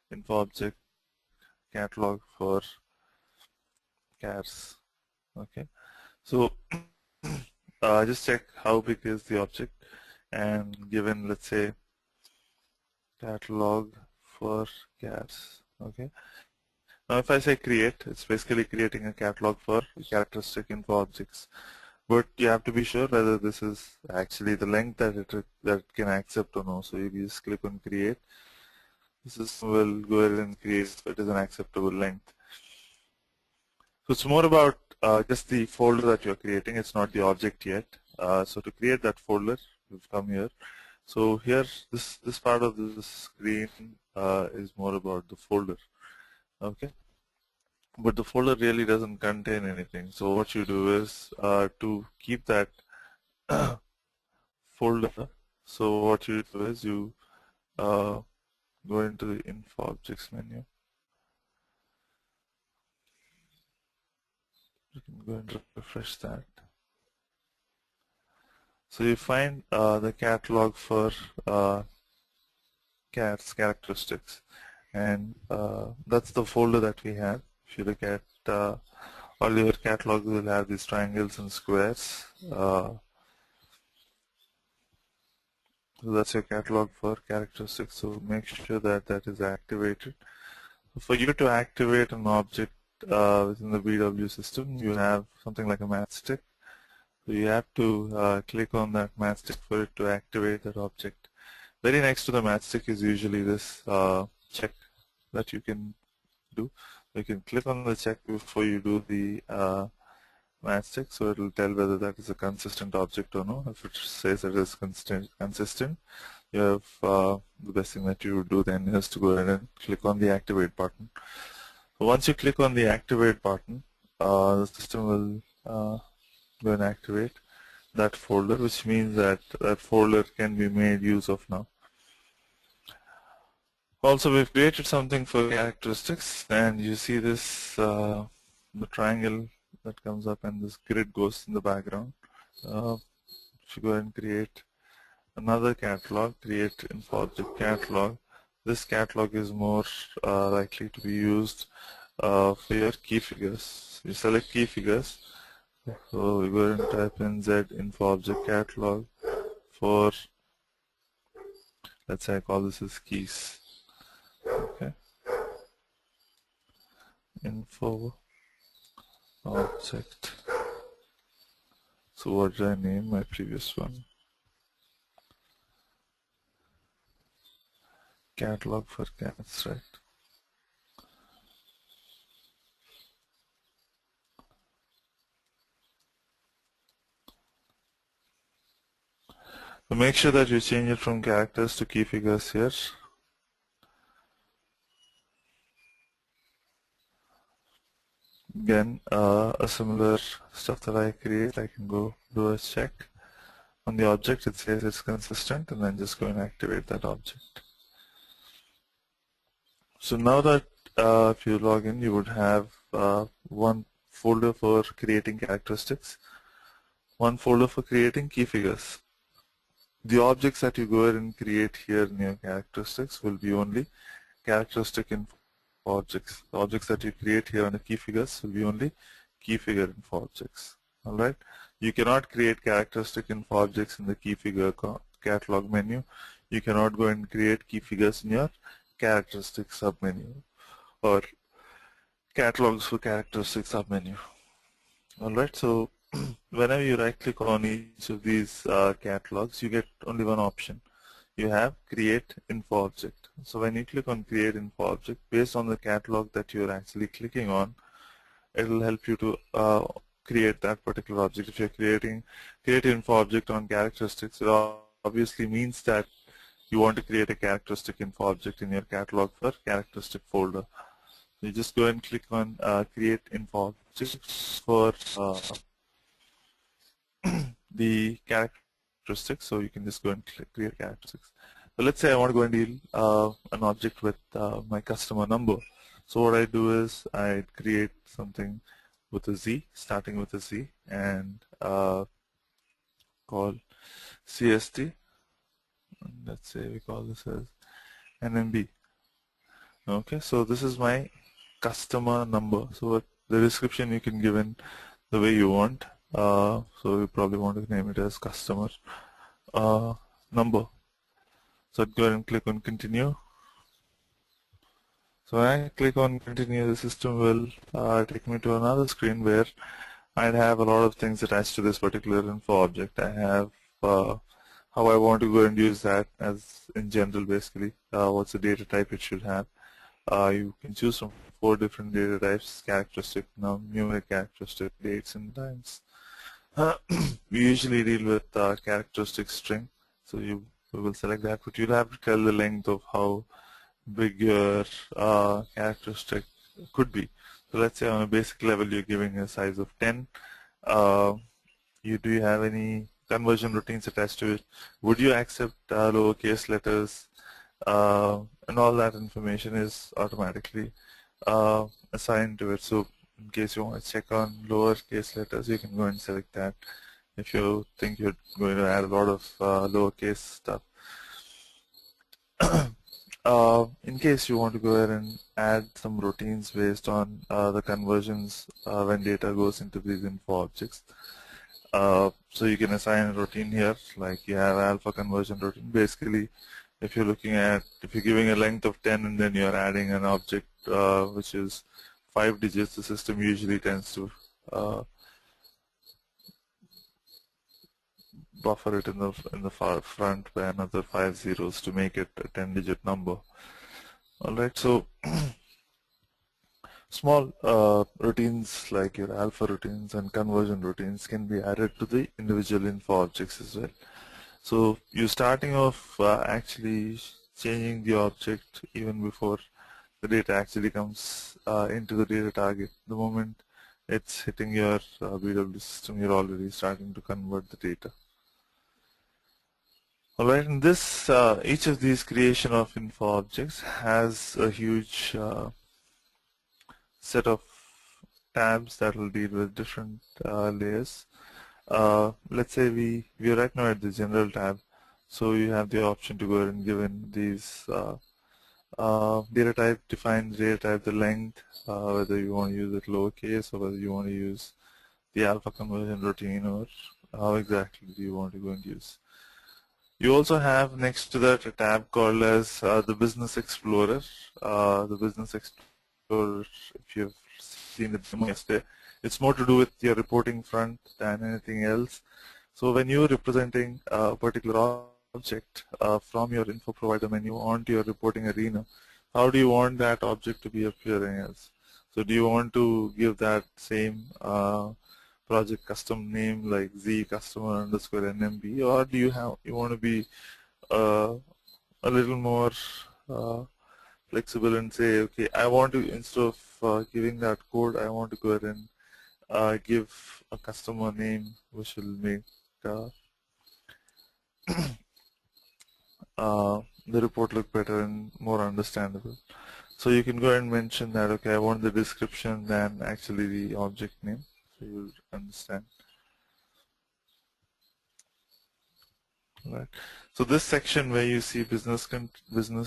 info object catalog for cars. Okay. So just check how big is the object, and given, let's say, catalog for cars. Okay. Now if I say create, it's basically creating a catalog for characteristic info objects. But you have to be sure whether this is actually the length that it can accept or no. So you just click on create. This is will go ahead and create if it is an acceptable length. So it's more about just the folder that you're creating. It's not the object yet. So to create that folder, we've come here. So here, this part of the screen is more about the folder. Okay. But the folder really doesn't contain anything. So what you do is to keep that folder. So what you do is you go into the info objects menu. You can go and refresh that. So you find the catalog for characteristics, and that's the folder that we have. If you look at all your catalogs, will have these triangles and squares. So that's your catalog for characteristics. So make sure that that is activated. For you to activate an object within the BW system, you have something like a matchstick. So you have to click on that matchstick for it to activate that object. Very next to the matchstick is usually this check that you can do. You can click on the check before you do the matchstick, so it will tell whether that is a consistent object or no. If it says it is consistent, you have the best thing that you would do then is to go ahead and click on the activate button. So once you click on the activate button, the system will go and activate that folder, which means that that folder can be made use of now. Also, we've created something for characteristics, and you see this the triangle that comes up and this grid goes in the background. If you go ahead and create another catalog, create info object catalog, this catalog is more likely to be used for your key figures. You select key figures, so we go ahead and type in Z info object catalog for, let's say I call this as keys. Okay. Info object. So what did I name my previous one? Catalog for cats, right? So make sure that you change it from characters to key figures here. Again, a similar stuff that I create, I can go do a check on the object. It says it's consistent, and then just go and activate that object. So now that if you log in, you would have one folder for creating characteristics, one folder for creating key figures. The objects that you go ahead and create here in your characteristics will be only characteristic info objects. The objects that you create here on the key figures will be only key figure info objects. Alright, you cannot create characteristic info objects in the key figure catalog menu. You cannot go and create key figures in your characteristic submenu or catalogs for characteristic submenu. Alright, so whenever you right click on each of these catalogs, you get only one option. You have create info object. So when you click on create info object, based on the catalog that you're actually clicking on, it will help you to create that particular object. If you're create info object on characteristics, it obviously means that you want to create a characteristic info object in your catalog for characteristic folder. You just go and click on create info objects for the characteristics. So you can just go and click create characteristics. So let's say I want to go and deal an object with my customer number. So what I do is I create something with a Z, starting with a Z, and call CST. Let's say we call this as NMB. Okay, so this is my customer number. So the description you can give in the way you want. So you probably want to name it as customer number. So I'd go ahead and click on continue. So when I click on continue, the system will take me to another screen where I'd have a lot of things attached to this particular info object. I have how I want to go and use that as in general, basically. What's the data type it should have. You can choose from 4 different data types: characteristic, numeric characteristic, dates and times. We usually deal with characteristic string, so we will select that, but you'll have to tell the length of how big your characteristic could be. So let's say on a basic level you're giving a size of 10. Do you have any conversion routines attached to it? Would you accept lowercase letters? And all that information is automatically assigned to it. So in case you want to check on lowercase letters, you can go and select that if you think you're going to add a lot of lowercase stuff. In case you want to go ahead and add some routines based on the conversions when data goes into these info objects. So you can assign a routine here, like you have alpha conversion routine. Basically, if you're giving a length of 10 and then you're adding an object which is 5 digits, the system usually tends to buffer it in the far front by another 5 zeros to make it a 10-digit number. Alright, so small routines like your alpha routines and conversion routines can be added to the individual info objects as well. So you're starting off actually changing the object even before the data actually comes into the data target. The moment it's hitting your BW system, you're already starting to convert the data. Alright, in this, each of these creation of info objects has a huge set of tabs that will deal with different layers. Let's say we are right now at the general tab, so you have the option to go ahead and give in these data type, define data type, the length, whether you want to use it lowercase or whether you want to use the alpha conversion routine, or how exactly do you want to go and use. You also have next to that a tab called as the Business Explorer. The Business Explorer, if you've seen the demo yesterday, it's more to do with your reporting front than anything else. So when you're representing a particular object from your info provider menu onto your reporting arena, how do you want that object to be appearing as? So do you want to give that same project custom name like Z customer underscore NMB, or do you want to be a little more flexible and say, okay, I want to, instead of giving that code, I want to go ahead and give a customer name which will make the report look better and more understandable. So you can go ahead and mention that, okay, I want the description than actually the object name, so you'll understand. Right. So this section where you see Business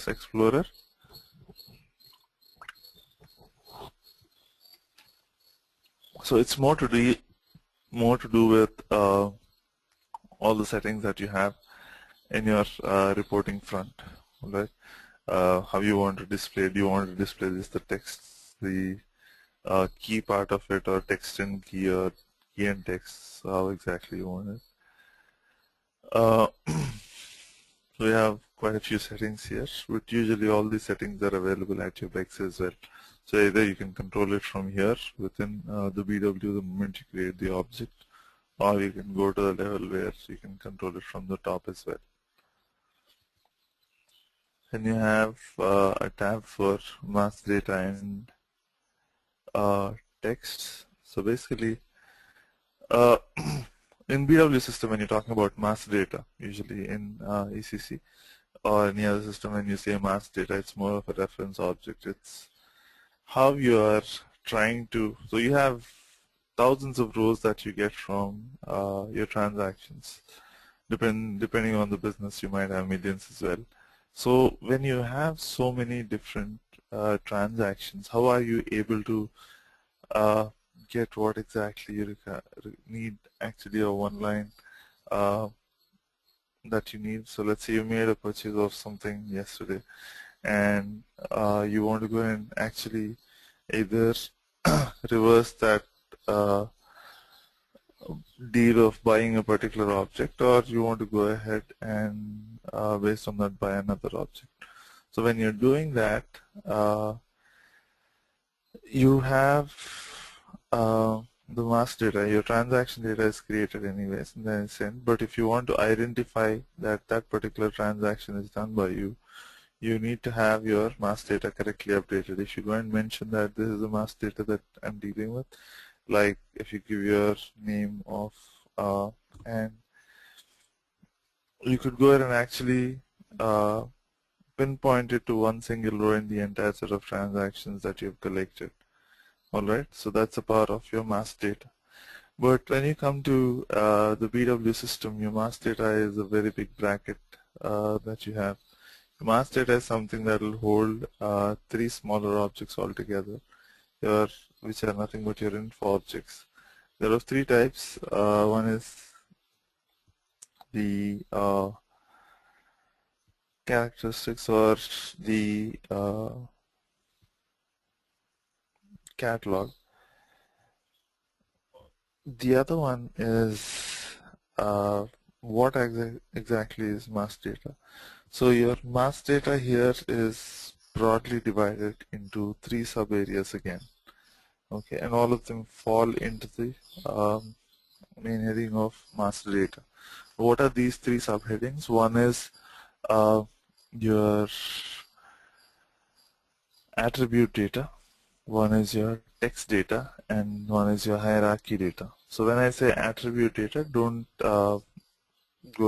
Explorer, so it's more to do with all the settings that you have in your reporting front, right? How you want to display. Do you want to display this, the text, the key part of it, or text and key, or key and text, how exactly you want it. Uh, so we have quite a few settings here, but usually all these settings are available at your Bex as well. So either you can control it from here within the BW the moment you create the object, or you can go to the level where you can control it from the top as well. Then you have a tab for master data and text. So basically, uh, in BW system, when you're talking about master data, usually in ECC or any other system, when you say master data, it's more of a reference object. It's how you are trying to. So you have thousands of rows that you get from your transactions. Depending on the business, you might have millions as well. So when you have so many different transactions, how are you able to get what exactly you need, actually a one line that you need? So let's say you made a purchase of something yesterday and you want to go and actually either reverse that deal of buying a particular object, or you want to go ahead and based on that buy another object. So when you're doing that, you have the master data, your transaction data is created anyways and then it's sent. But if you want to identify that that particular transaction is done by you, you need to have your master data correctly updated. If you go and mention that this is the master data that I'm dealing with, like if you give your name of and you could go ahead and actually pinpoint it to one single row in the entire set of transactions that you've collected. Alright, so that's a part of your master data. But when you come to the BW system, your master data is a very big bracket that you have. The master data is something that will hold three smaller objects altogether, which are nothing but your info objects. There are three types. One is the characteristics or the catalog. The other one is what exactly is master data. So your master data here is broadly divided into three sub areas again. Okay, and all of them fall into the main heading of master data. What are these three subheadings? One is your attribute data, one is your text data, and one is your hierarchy data. So when I say attribute data, don't go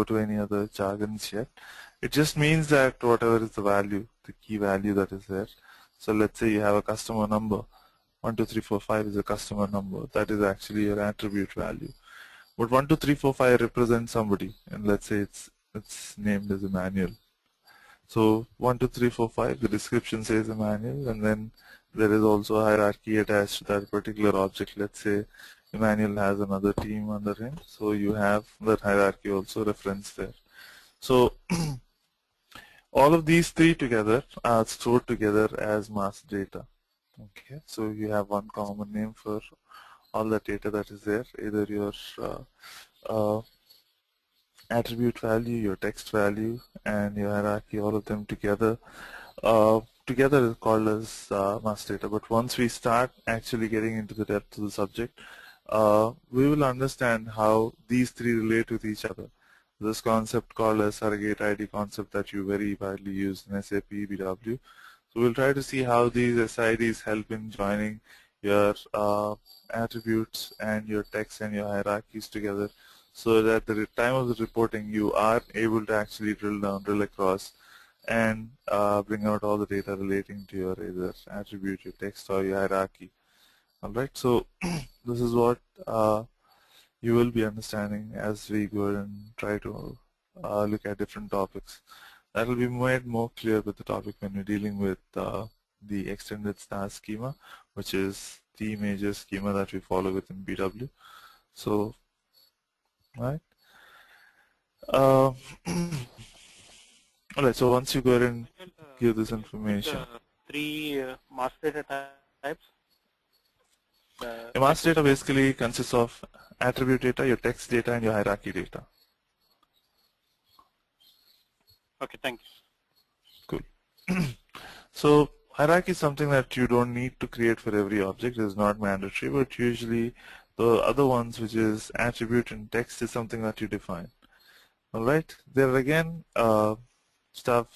to any other jargons yet. It just means that whatever is the value, the key value that is there. So let's say you have a customer number, 12345 is a customer number. That is actually your attribute value. But 12345 represents somebody, and let's say it's named as Emmanuel. So 12345, the description says Emmanuel, and then there is also a hierarchy attached to that particular object. Let's say Emmanuel has another team under him, so you have that hierarchy also referenced there. So all of these three together are stored together as master data. Okay, so you have one common name for all the data that is there, either your attribute value, your text value, and your hierarchy, all of them together. Together is called as master data. But once we start actually getting into the depth of the subject, we will understand how these three relate with each other. This concept called as surrogate ID concept that you very widely use in SAP BW. So we'll try to see how these SIDs help in joining your attributes and your text and your hierarchies together, so that at the time of the reporting you are able to actually drill down, drill across, and bring out all the data relating to your either attribute, your text, or your hierarchy. Alright, so this is what you will be understanding as we go and try to look at different topics. That will be made more clear with the topic when we're dealing with the extended star schema, which is the major schema that we follow within BW. So, right. Alright, so once you go ahead and give this information. Three master data types. A master data basically consists of attribute data, your text data, and your hierarchy data. Okay, thank you. Cool. So hierarchy is something that you don't need to create for every object. It is not mandatory, but usually the other ones, which is attribute and text, is something that you define. All right. There again, stuff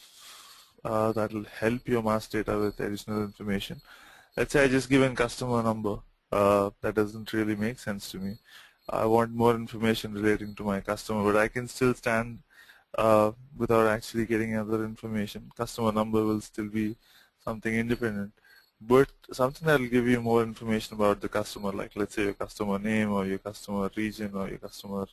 that will help your master data with additional information. Let's say I just given customer number. That doesn't really make sense to me. I want more information relating to my customer, but I can still stand without actually getting other information. Customer number will still be something independent, but something that will give you more information about the customer, like let's say your customer name or your customer region or your customer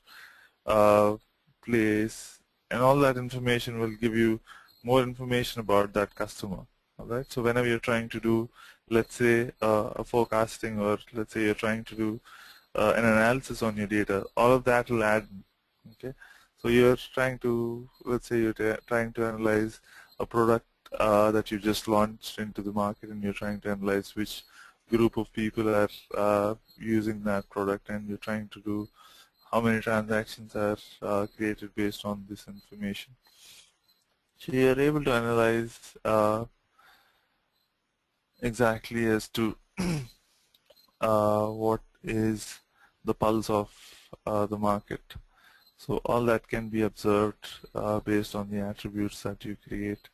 place, and all that information will give you more information about that customer. All right. So whenever you're trying to do, let's say, a forecasting, or let's say you're trying to do an analysis on your data, all of that will add. Okay. So you're trying to, let's say you're trying to analyze a product that you just launched into the market, and you're trying to analyze which group of people are using that product, and you're trying to do how many transactions are created based on this information. So you're able to analyze exactly as to what is the pulse of the market. So all that can be observed based on the attributes that you create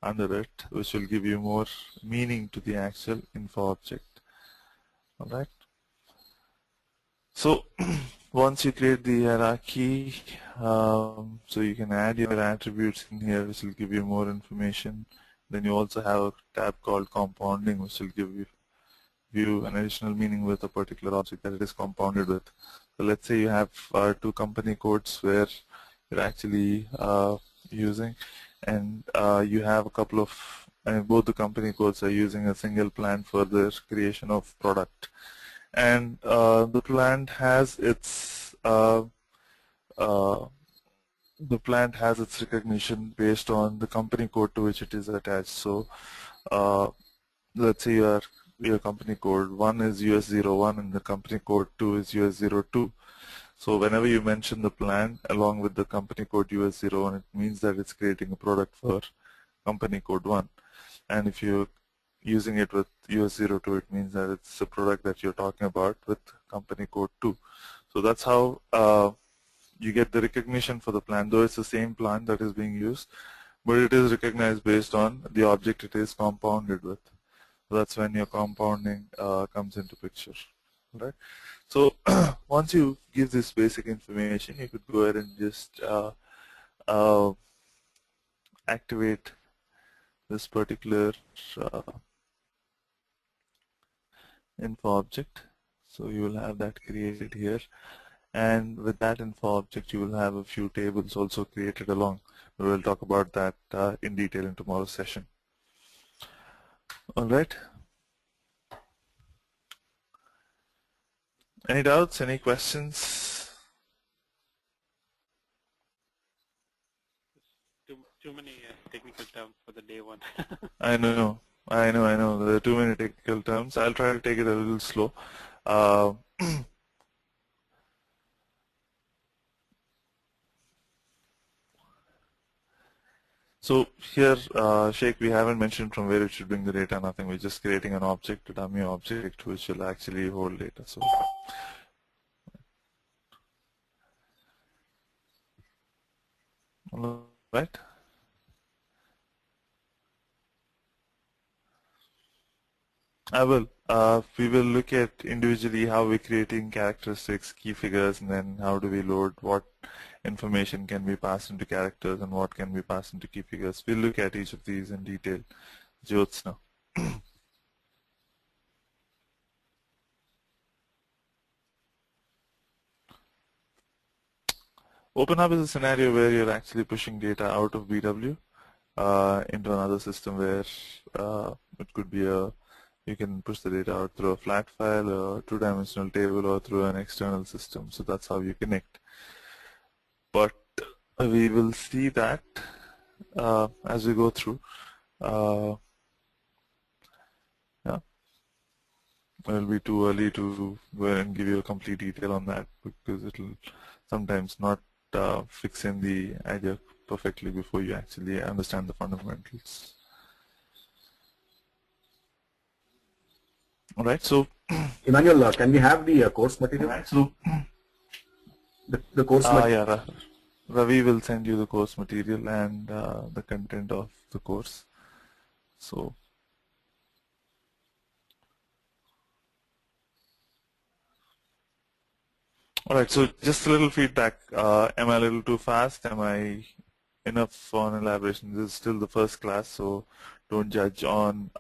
under it, which will give you more meaning to the actual info object. All right. So once you create the hierarchy, so you can add your attributes in here, which will give you more information. Then you also have a tab called compounding, which will give you an additional meaning with a particular object that it is compounded with. So let's say you have two company codes where you're actually using, and you have a couple of, both the company codes are using a single plan for the creation of product. And the plant has its recognition based on the company code to which it is attached. So let's say your company code 1 is US01 and the company code 2 is US02. So whenever you mention the plant along with the company code US01, it means that it's creating a product for company code 1. And if you're using it with US02, it means that it's a product that you're talking about with company code 2. So that's how you get the recognition for the plant, though it's the same plant that is being used, but it is recognized based on the object it is compounded with. So that's when your compounding comes into picture. Right? So once you give this basic information, you could go ahead and just activate this particular info object. So you will have that created here, and with that info object you will have a few tables also created along. We will talk about that in detail in tomorrow's session. Alright. Any doubts, any questions? Too many technical terms for the day one. I know. There are too many technical terms. I'll try to take it a little slow. So here, Sheikh, we haven't mentioned from where it should bring the data, nothing. We're just creating an object, a dummy object, which will actually hold data. So, all right. I will. We will look at individually how we're creating characteristics, key figures, and then how do we load, what information can be passed into characters and what can be passed into key figures. We'll look at each of these in detail. Jyotsna. OpenHub is a scenario where you're actually pushing data out of BW into another system where it could be you can push the data out through a flat file, or a two-dimensional table, or through an external system. So that's how you connect. But we will see that as we go through. Yeah. it'll be too early to go and give you a complete detail on that, because it'll sometimes not fix in the idea perfectly before you actually understand the fundamentals. All right, so Emmanuel, can we have the course material? right, so the course material. yeah, Ravi will send you the course material and the content of the course. So all right, so just a little feedback. Am I a little too fast? Am I enough on elaboration? This is still the first class, so don't judge on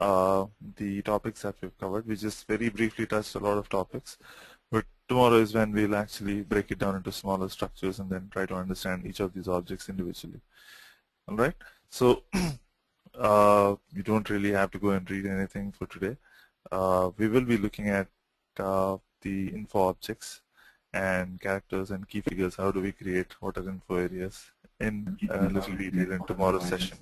the topics that we've covered. We just very briefly touched a lot of topics, but tomorrow is when we'll actually break it down into smaller structures and then try to understand each of these objects individually. All right, so you don't really have to go and read anything for today. We will be looking at the info objects and characters and key figures. How do we create what are info areas in a little detail in tomorrow's session.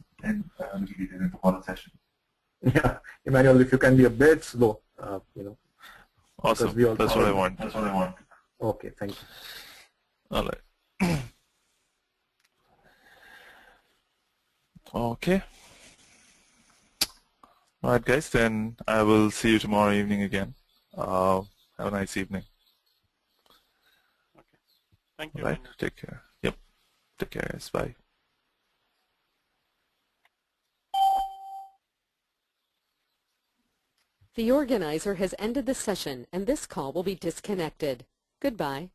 Yeah, Emmanuel, if you can be a bit slow, Awesome. That's what I want. Okay, thank you. All right. Okay. All right, guys. Then I will see you tomorrow evening again. Have a nice evening. Okay. Thank you. All right. Take care. Yep. Take care, guys. Bye. The organizer has ended the session and this call will be disconnected. Goodbye.